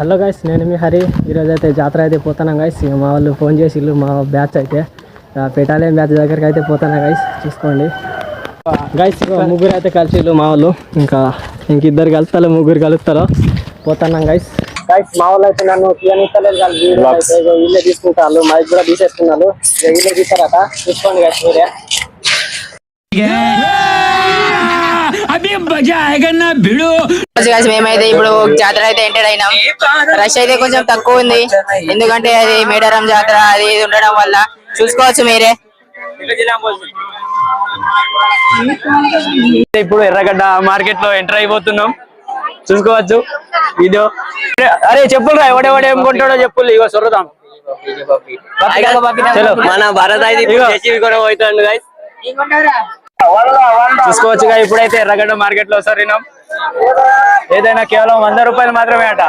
Hello guys, నేను మీ హరి. ఈరోజు అయితే జాతర అయితే పోతున్నాం గైస్. మా వాళ్ళు ఫోన్ చేసి మా బ్యాచ్ అయితే పెట్టాలేం బ్యాచ్ దగ్గరికి అయితే పోతున్నా గైస్. చూసుకోండి గైస్, ముగ్గురు అయితే కలిసిళ్ళు మా వాళ్ళు. ఇంకిద్దరు కలుస్తారు, ముగ్గురు కలుస్తారు. పోతున్నాం గైస్. మా వాళ్ళు అయితే నన్ను తీయనిస్తలేదు అయితే వీళ్ళే తీసుకుంటారు. మైక్ కూడా తీసేస్తున్నారు, వీళ్ళే తీస్తారట. చూసుకోండి గైస్ మీరే. మేమైతే ఇప్పుడు జాతర అయితే ఎంటర్ అయినాం. రష్ అయితే కొంచెం తక్కువ ఉంది, ఎందుకంటే అది మేడారం జాతర అది ఉండడం వల్ల. చూసుకోవచ్చు మీరే. ఇప్పుడు ఎర్రగడ్డ మార్కెట్ లో ఎంటర్ అయిపోతున్నాం, చూసుకోవచ్చు. వీడియో అరే చెప్పులు ఎవడెవడ ఏం కొంటాడో చెప్పులు ఇగో సొరుదాం. మన భారత అవుతుంది గైస్, చూసుకోవచ్చు. ఇప్పుడైతే ఎర్రగడ్డ మార్కెట్ లో సరినాం. ఏదైనా కేవలం 100 రూపాయలు మాత్రమే అట.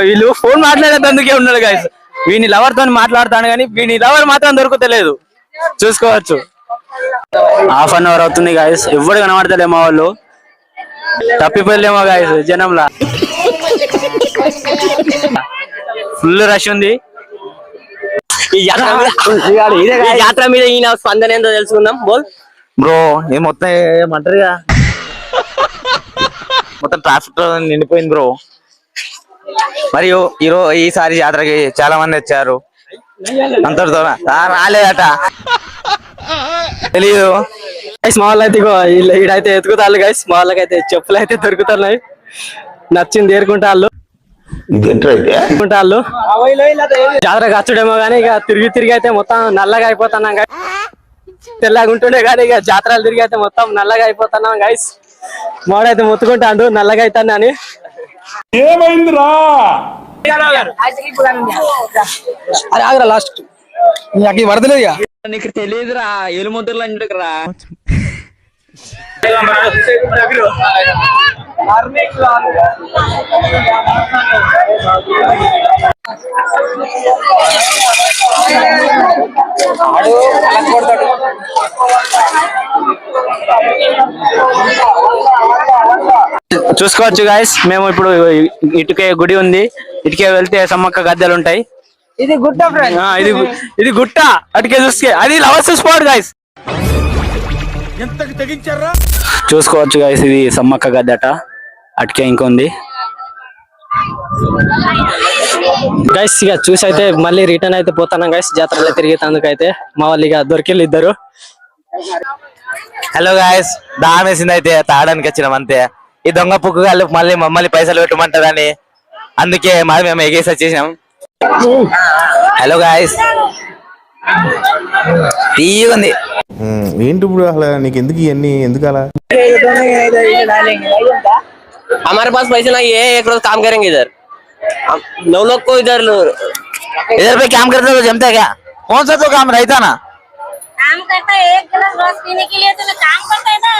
వీళ్ళు ఫోన్ మాట్లాడేందుకే ఉన్నాడు గైస్. వీని లవర్ తో మాట్లాడతాను కానీ వీని లవర్ మాత్రం దొరుకుతలేదు, చూసుకోవచ్చు. హాఫ్ అన్ అవర్ అవుతుంది గైస్, ఎవ్వడు కనబడతలే. మా వాళ్ళు తప్పిపోలేమో గైస్ జనంలా. ఫుల్ రష్ ఉంది. ఈ జాతర మీద ఈయన స్పందన ఏందో తెలుసుకుందాం. బోల్ బ్రో. ఏ మొత్తం ఏమంటారుగా, మొత్తం ట్రాఫిక్ నిండిపోయింది బ్రో. మరియు ఈసారి జాతరకి చాలా మంది వచ్చారు. అంతటితో రాలేదట, తెలీదు. మా వాళ్ళు అయితే ఈడైతే ఎతుకుతాళ్ళు గైస్. మా వాళ్ళకైతే చెప్పులు అయితే దొరుకుతున్నాయి, నచ్చింది ఏరుకుంటాళ్ళు. జాతర ఖర్చుడేమో కానీ ఇక తిరిగి తిరిగి అయితే మొత్తం నల్లగా అయిపోతున్నాం గైస్. తెల్లగా ఉంటుండే కానీ ఇక జాతరలు తిరిగి అయితే మొత్తం నల్లగా అయిపోతున్నాం గైస్. మాడైతే మొత్తుకుంటాడు నల్లగా అవుతాను అని. ఏమైందిరా అది ఆగరా లాస్ట్ నాకు వరదలేదు. నీకు తెలియదురా, ఎలుముద్రలు అంటురా. చూసుకోవచ్చు గైస్, మేము ఇప్పుడు ఇటుకే గుడి ఉంది, ఇటుకే వెళ్తే సమ్మక్క గద్దెలు ఉంటాయి. ఇది గుట్ట ఫ్రెండ్, ఇది గుట్ట. అటుకే చూస్తే అది లవర్స్ స్పాట్ గైస్. చూసుకోవచ్చు గైస్, ఇది సమ్మక్క గద్దెట. అటుకే ఇంకొంది గైస్. ఇక చూసి అయితే మళ్ళీ రిటర్న్ అయితే పోతున్నాం గైస్. జాతరలో తిరిగేందుకు అయితే మా వాళ్ళు ఇక దొరికిళ్ళు ఇద్దరు. హలో గాయస్, దాహం వేసింది అయితే తాగడానికి వచ్చినాం అంతే. ఈ దొంగ పుక్కు గాళ్ళు మళ్ళీ మమ్మల్ని పైసలు పెట్టమంటారని అందుకే మాది మేము ఎగేసి వచ్చేసాం. హలో గాయస్, తీయుంది. ఏంటి ఇప్పుడు అసలు నీకు ఎందుకు ఇవన్నీ, ఎందుకు అలా? हमारे पास पैसे नहीं है, एक रोज काम करेंगे इधर. 9 लोग को इधर पे काम करते तो जमता क्या? कौन सा तो काम रहता ना, काम करता है. एक गिलास रस पीने के लिए तो काम करता है ना.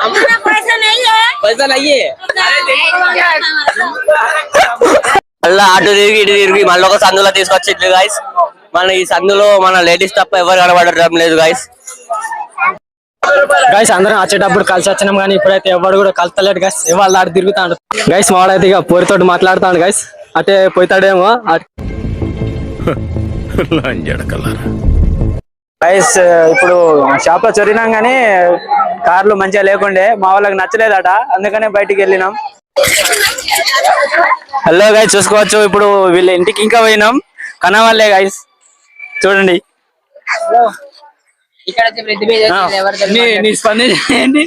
हमारा पैसा नहीं है, पैसा नहीं है. అలా అటు తిరిగి ఇటు తిరిగి మళ్ళీ ఒక సందులో తీసుకొచ్చింది గైస్. మన ఈ సందులో మన లేడీస్ తప్ప ఎవరు కనబడటం లేదు గైస్. గైస్ అందరం వచ్చేటప్పుడు కలిసి వచ్చినాం కానీ ఇప్పుడైతే ఎవరు కూడా కలుస్తలేడు గైస్. ఇవాళ ఆడు తిరుగుతాడు గైస్. వాడైతే ఇక పోరితోటి మాట్లాడుతాడు గైస్. అంటే పోతాడేమో గైస్. ఇప్పుడు షాప్ లో చొరినాం కానీ కార్లు మంచిగా లేకుండే, మా వాళ్ళకి నచ్చలేదట, అందుకనే బయటికి వెళ్ళినాం. హలో గైస్, చూసుకోవచ్చు. ఇప్పుడు వీళ్ళ ఇంటికి ఇంకా పోయినాం, కనవాళ్ళే గైస్. చూడండి నీ స్పందన ఏంటి?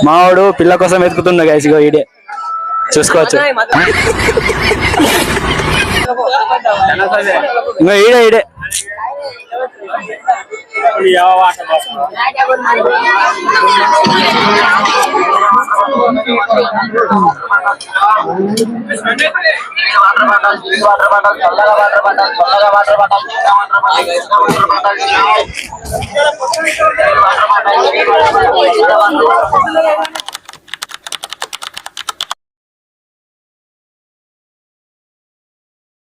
మావాడు పిల్ల కోసం వెతుకుతుండ గైస్. ఇగో ఈడే చూసుకోవచ్చు. ఇంకా ఈడే ఈడే వాటర్ బాటిల్